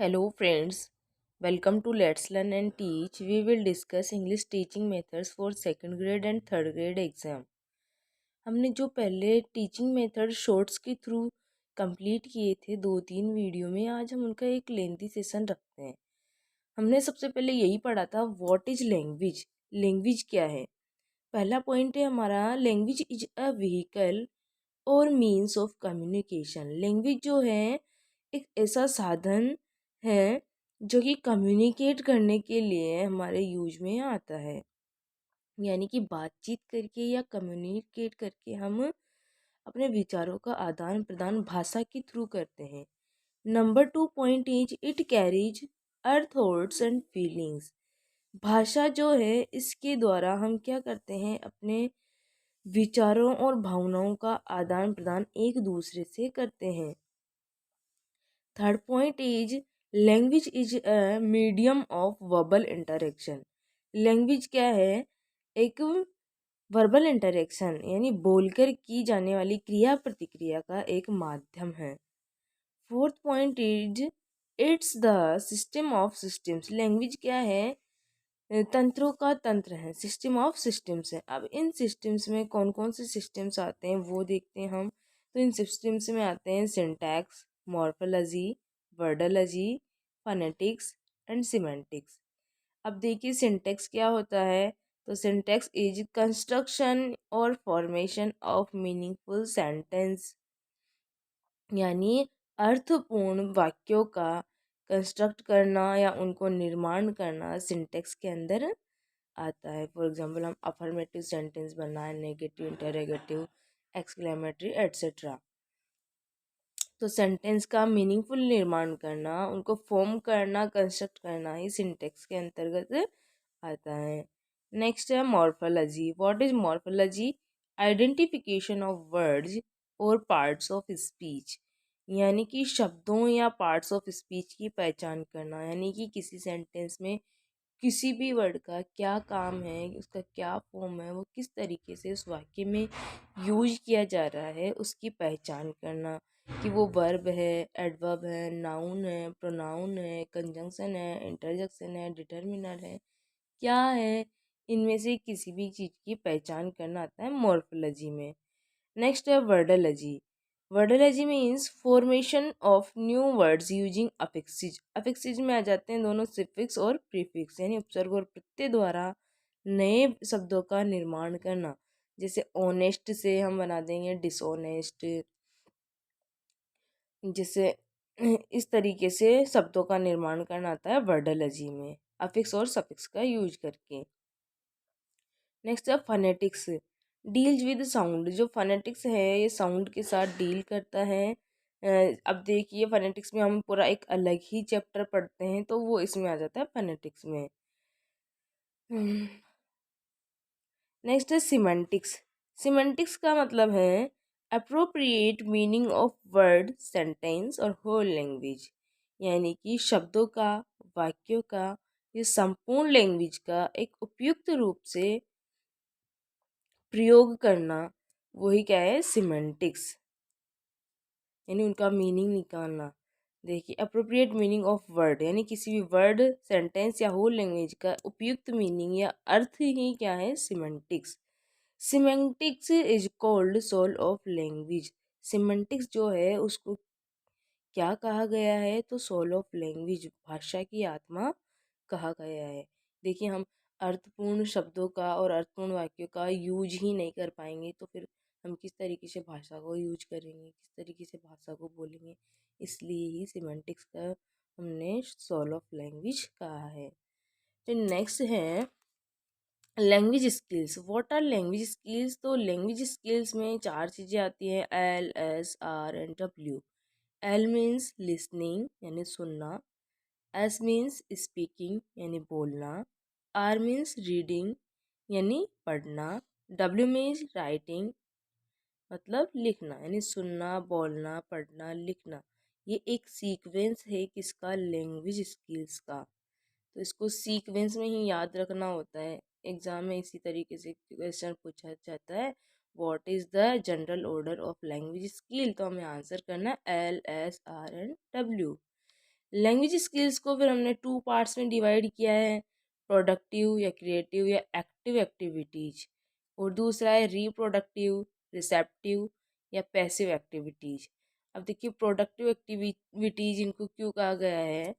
Hello friends, welcome to Let's Learn and Teach. We will discuss English teaching methods for second grade and third grade exam. हमने जो पहले teaching method shorts के through complete किए थे 2-3 video में, आज हम उनका एक लेंथी सेशन रखते हैं। हमने सबसे पहले यही पढ़ा था व्हाट इज लैंग्वेज। लैंग्वेज क्या है? पहला पॉइंट है हमारा, लैंग्वेज इज अ व्हीकल और मीन्स ऑफ कम्युनिकेशन। लैंग्वेज जो है एक ऐसा साधन है जो कि कम्युनिकेट करने के लिए हमारे यूज में आता है, यानी कि बातचीत करके या कम्युनिकेट करके हम अपने विचारों का आदान प्रदान भाषा के थ्रू करते हैं। Number 2 point is it carries our thoughts and feelings. भाषा जो है इसके द्वारा हम क्या करते हैं, अपने विचारों और भावनाओं का आदान प्रदान एक दूसरे से करते हैं। Third point is language is a medium of verbal interaction. Language क्या है? एक वर्बल इंटरेक्शन यानी बोलकर की जाने वाली क्रिया प्रतिक्रिया का एक माध्यम है। Fourth point is it's the system of systems. Language क्या है? तंत्रों का तंत्र है, सिस्टम ऑफ सिस्टम्स है। अब इन सिस्टम्स में कौन कौन से सिस्टम्स आते हैं वो देखते हैं हम। तो इन सिस्टम्स में आते हैं syntax, morphology, wordology, phonetics and semantics. अब देखिए सिंटैक्स क्या होता है। तो सिंटैक्स इज कंस्ट्रक्शन और फॉर्मेशन ऑफ मीनिंगफुल सेंटेंस, यानी अर्थपूर्ण वाक्यों का कंस्ट्रक्ट करना या उनको निर्माण करना सिंटेक्स के अंदर आता है। फॉर एग्जांपल, हम अफर्मेटिव सेंटेंस बनाए, नेगेटिव, इंटरोगेटिव, एक्सक्लेमेटरी एट्सेट्रा। तो सेंटेंस का मीनिंगफुल निर्माण करना, उनको फॉर्म करना, कंस्ट्रक्ट करना ही सिंटेक्स के अंतर्गत आता है। नेक्स्ट है morphology. What is morphology? Identification of words और पार्ट्स ऑफ स्पीच, यानी कि शब्दों या पार्ट्स ऑफ स्पीच की पहचान करना, यानी कि किसी सेंटेंस में किसी भी वर्ड का क्या काम है, उसका क्या फॉर्म है, वो किस तरीके से उस वाक्य में यूज किया जा रहा है, उसकी पहचान करना कि वो वर्ब है, एडवर्ब है, नाउन है, प्रोनाउन है, कंजंक्शन है, इंटरजेक्शन है, डिटर्मिनर है, क्या है, इनमें से किसी भी चीज़ की पहचान करना आता है मॉर्फोलॉजी में। नेक्स्ट है wordology. Wordology means formation of new words using affixes. Affixes में आ जाते हैं दोनों सिफिक्स और प्रीफिक्स, यानी उपसर्ग और प्रत्यय द्वारा नए शब्दों का निर्माण करना। जैसे ऑनेस्ट से हम बना देंगे डिसऑनेस्ट, जैसे इस तरीके से शब्दों का निर्माण करना आता है वर्डोलॉजी में, अफिक्स और सफिक्स का यूज करके। नेक्स्ट है फनेटिक्स। Deals with sound. जो फनेटिक्स है ये साउंड के साथ डील करता है। अब देखिए फनेटिक्स में हम पूरा एक अलग ही चैप्टर पढ़ते हैं, तो वो इसमें आ जाता है फनेटिक्स में। नेक्स्ट है सिमेंटिक्स। सिमेंटिक्स का मतलब है appropriate meaning of word, sentence और होल लैंग्वेज, यानी कि शब्दों का, वाक्यों का, ये संपूर्ण लैंग्वेज का एक उपयुक्त रूप से प्रयोग करना, वही क्या है, सिमेंटिक्स, यानी उनका मीनिंग निकालना। देखिए अप्रोप्रिएट मीनिंग ऑफ वर्ड, यानी किसी भी वर्ड, सेंटेंस या होल लैंग्वेज का उपयुक्त मीनिंग या अर्थ ही क्या है, semantics. Semantics is called soul of language. Semantics जो है उसको क्या कहा गया है, तो सोल ऑफ लैंग्वेज, भाषा की आत्मा कहा गया है। देखिए हम अर्थपूर्ण शब्दों का और अर्थपूर्ण वाक्यों का यूज ही नहीं कर पाएंगे, तो फिर हम किस तरीके से भाषा को यूज करेंगे, किस तरीके से भाषा को बोलेंगे। इसलिए ही सिमेंटिक्स का हमने सोल ऑफ लैंग्वेज कहा है। तो नेक्स्ट है language skills. What are language skills? तो लैंग्वेज स्किल्स में चार चीज़ें आती हैं, L, S, R and W. L means listening यानी सुनना, एस मीन्स स्पीकिंग यानी बोलना, आर मीन्स रीडिंग यानी पढ़ना, डब्ल्यू मीन्स राइटिंग मतलब लिखना, यानी सुनना, बोलना, पढ़ना, लिखना। ये एक सीक्वेंस है किसका, लैंग्वेज स्किल्स का। तो इसको सीक्वेंस में ही याद रखना होता है। एग्जाम में इसी तरीके से क्वेश्चन पूछा जाता है, what is the general order of language skill, तो हमें आंसर करना है L, S, R and W. Language skills को फिर हमने 2 पार्ट्स में डिवाइड किया है, प्रोडक्टिव या क्रिएटिव या एक्टिव एक्टिविटीज, और दूसरा है रिप्रोडक्टिव, रिसेप्टिव या पैसिव एक्टिविटीज। अब देखिए प्रोडक्टिव एक्टिविटीज इनको क्यों कहा गया है।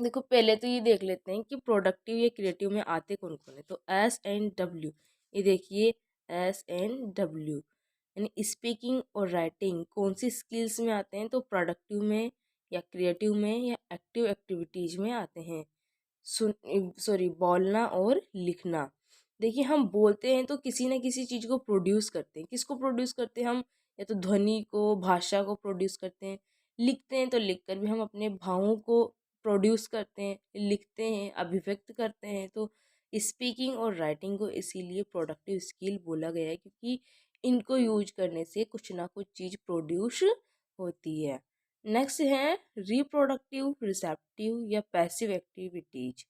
देखो पहले तो ये देख लेते हैं कि प्रोडक्टिव या क्रिएटिव में आते कौन कौन है। तो S&W, ये देखिए S&W यानी स्पीकिंग और राइटिंग कौन सी स्किल्स में आते हैं, तो प्रोडक्टिव में या क्रिएटिव में या एक्टिव एक्टिविटीज में आते हैं। बोलना और लिखना। देखिए हम बोलते हैं तो किसी न किसी चीज़ को प्रोड्यूस करते हैं। किसको प्रोड्यूस करते हैं हम, या तो ध्वनि को, भाषा को प्रोड्यूस करते हैं। लिखते हैं तो लिखकर भी हम अपने भावों को प्रोड्यूस करते हैं, लिखते हैं, अभिव्यक्त करते हैं। तो स्पीकिंग और राइटिंग को इसीलिए प्रोडक्टिव स्किल बोला गया है, क्योंकि इनको यूज करने से कुछ ना कुछ चीज़ प्रोड्यूस होती है। नेक्स्ट है रिप्रोडक्टिव, रिसेप्टिव या पैसिव एक्टिविटीज।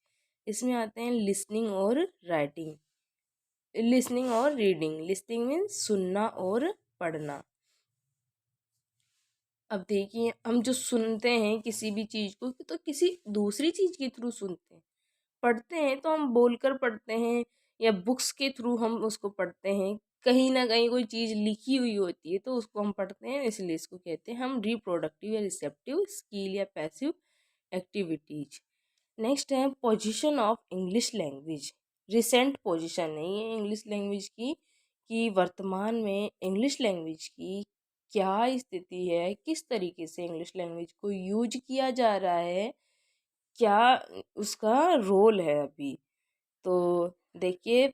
इसमें आते हैं लिसनिंग और राइटिंग, लिसनिंग और रीडिंग। लिसनिंग मीन्स सुनना और पढ़ना। अब देखिए हम जो सुनते हैं किसी भी चीज़ को, तो किसी दूसरी चीज़ के थ्रू सुनते हैं। पढ़ते हैं तो हम बोलकर पढ़ते हैं या बुक्स के थ्रू हम उसको पढ़ते हैं। कहीं ना कहीं कोई चीज़ लिखी हुई होती है तो उसको हम पढ़ते हैं, इसलिए इसको कहते हैं हम रिप्रोडक्टिव या रिसेप्टिव स्किल या पैसिव एक्टिविटीज। नेक्स्ट है position of English language. Recent position है ये इंग्लिश लैंग्वेज की, कि वर्तमान में इंग्लिश लैंग्वेज की क्या स्थिति है, किस तरीके से इंग्लिश लैंग्वेज को यूज किया जा रहा है, क्या उसका रोल है अभी। तो देखिए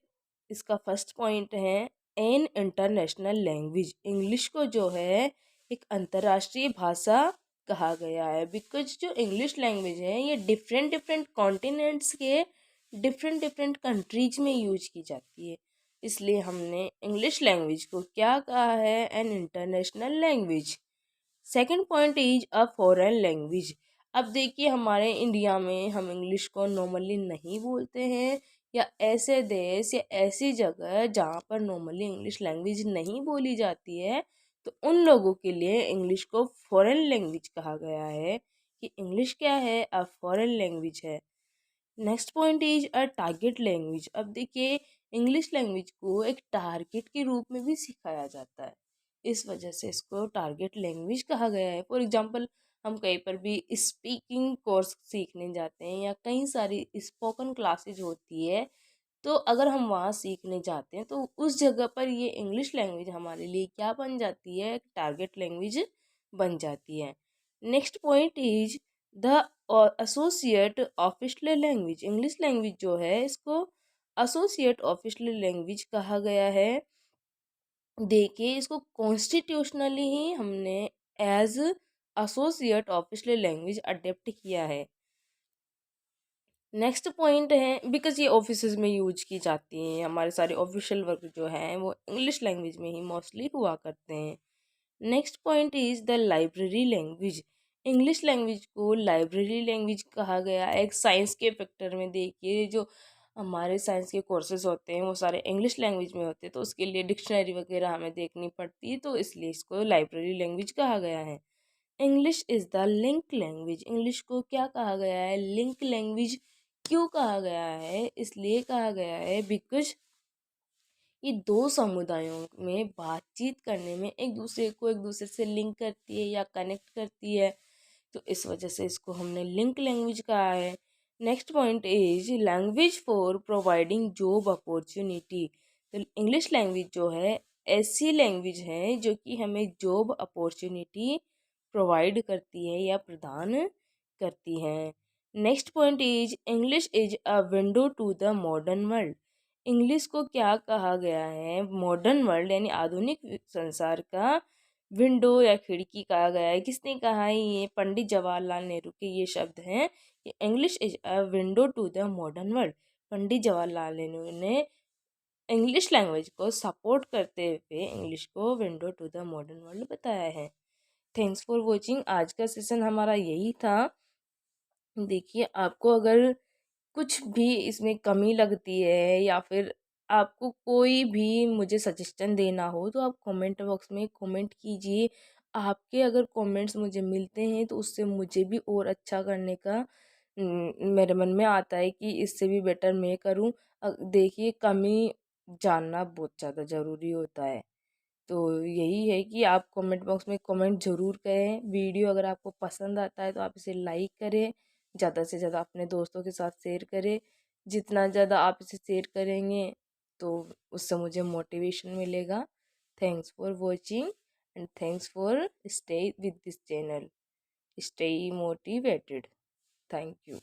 इसका फर्स्ट पॉइंट है एन इंटरनेशनल लैंग्वेज। इंग्लिश को जो है एक अंतर्राष्ट्रीय भाषा कहा गया है, बिकॉज जो इंग्लिश लैंग्वेज है ये डिफरेंट डिफरेंट कॉन्टिनेंट्स के डिफरेंट डिफरेंट कंट्रीज में यूज की जाती है, इसलिए हमने इंग्लिश लैंग्वेज को क्या कहा है, an international language. Second point is a foreign language. अब देखिए हमारे इंडिया में हम इंग्लिश को नॉर्मली नहीं बोलते हैं, या ऐसे देश या ऐसी जगह जहाँ पर नॉर्मली इंग्लिश लैंग्वेज नहीं बोली जाती है, तो उन लोगों के लिए इंग्लिश को फॉरेन लैंग्वेज कहा गया है, कि इंग्लिश क्या है, अ फॉरेन लैंग्वेज है। Next point is a target language. अब देखिए इंग्लिश लैंग्वेज को एक टारगेट के रूप में भी सिखाया जाता है, इस वजह से इसको टारगेट लैंग्वेज कहा गया है। फॉर एग्जांपल हम कहीं पर भी स्पीकिंग कोर्स सीखने जाते हैं या कई सारी स्पोकन क्लासेज होती है, तो अगर हम वहाँ सीखने जाते हैं तो उस जगह पर ये इंग्लिश लैंग्वेज हमारे लिए क्या बन जाती है, टारगेट लैंग्वेज बन जाती है। Next point is the associate official language. English language जो है इसको एसोसिएट ऑफिशियल लैंग्वेज कहा गया है। देखिए इसको कॉन्स्टिट्यूशनली ही हमने as associate official language adopt किया है। नेक्स्ट पॉइंट है बिकॉज ये ऑफिसेज में यूज की जाती हैं, हमारे सारे ऑफिशियल वर्क जो हैं वो इंग्लिश लैंग्वेज में ही मोस्टली हुआ करते हैं। Next point is the library language. English language को लाइब्रेरी लैंग्वेज कहा गया है। एक साइंस के फैक्टर में देखिए जो हमारे साइंस के कोर्सेज होते हैं वो सारे इंग्लिश लैंग्वेज में होते हैं, तो उसके लिए डिक्शनरी वगैरह हमें देखनी पड़ती है, तो इसलिए इसको लाइब्रेरी लैंग्वेज कहा गया है। English is the link language. English को क्या कहा गया है, लिंक लैंग्वेज। क्यों कहा गया है, इसलिए कहा गया है बिकॉज ये दो समुदायों में बातचीत करने में एक दूसरे से लिंक करती है या कनेक्ट करती है, तो इस वजह से इसको हमने लिंक लैंग्वेज कहा है। Next point is language for providing job opportunity. तो इंग्लिश लैंग्वेज जो है ऐसी लैंग्वेज है जो कि हमें जॉब अपॉर्चुनिटी प्रोवाइड करती है या प्रदान करती है। Next point is English is a window to the modern world. English को क्या कहा गया है, मॉडर्न वर्ल्ड यानी आधुनिक संसार का विंडो या खिड़की कहा गया है। किसने कहा है, ये पंडित जवाहरलाल नेहरू के ये शब्द हैं कि English is a window to the modern world. Pandit Jawaharlal Nehru ने इंग्लिश लैंग्वेज को सपोर्ट करते हुए इंग्लिश को window to the modern world बताया है। Thanks for watching. आज का सेशन हमारा यही था। देखिए आपको अगर कुछ भी इसमें कमी लगती है या फिर आपको कोई भी मुझे सजेशन देना हो तो आप कमेंट बॉक्स में कमेंट कीजिए। आपके अगर कमेंट्स मुझे मिलते हैं तो उससे मुझे भी और अच्छा करने का मेरे मन में आता है कि इससे भी बेटर मैं करूं। देखिए, कमी जानना बहुत ज़्यादा ज़रूरी होता है। तो यही है कि आप कमेंट बॉक्स में कमेंट ज़रूर करें। वीडियो अगर आपको पसंद आता है तो आप इसे लाइक करें, ज़्यादा से ज़्यादा अपने दोस्तों के साथ शेयर करें। जितना ज़्यादा आप इसे शेयर करेंगे तो उससे मुझे मोटिवेशन मिलेगा। Thanks for watching and thanks for stay with this channel. Stay motivated. Thank you.